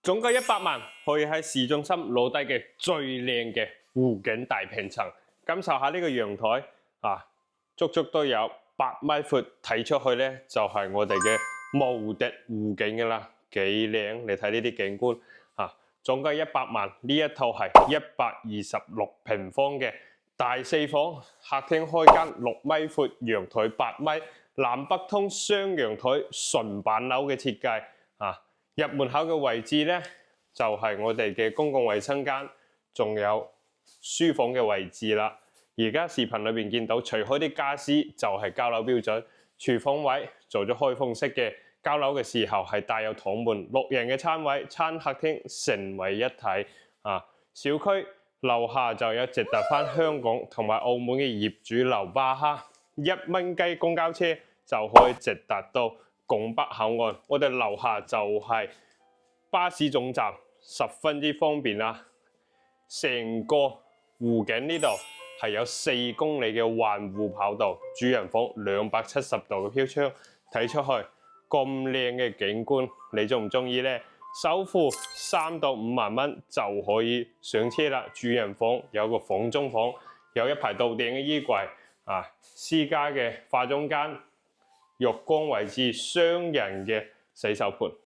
總計100萬，可以喺市中心攞低嘅最靚嘅湖景大平層，感受下呢個陽台啊，足足都有8米闊，睇出去咧就係我哋嘅無敵湖景㗎啦，幾靚！你睇呢啲景觀啊，總計100萬，呢一套係126平方嘅大4房，客廳開間6米闊，陽台8米，南北通雙陽台，純板樓嘅設計啊！入門口嘅位置咧，就係我哋嘅公共衛生間，仲有書房嘅位置啦。而家視頻裏邊見到，除開啲家私就係交樓標準。廚房位做咗開放式嘅，交樓嘅時候係帶有堂門，6人嘅餐位，餐客廳成為一體啊！小區樓下就有直達返香港同埋澳門嘅業主樓巴哈，1蚊雞公交車就可以直達到拱北口岸，我哋樓下就係巴士總站，十分之方便啦。成個湖景呢度係有4公里嘅環湖跑道，主人房270度嘅飄窗，睇出去咁靚嘅景觀，你中唔中意呢？首付3到5萬蚊就可以上車啦。主人房有個房中房，有一排到頂嘅衣櫃啊，私家嘅化妝間。浴缸位置，雙人嘅洗手盆。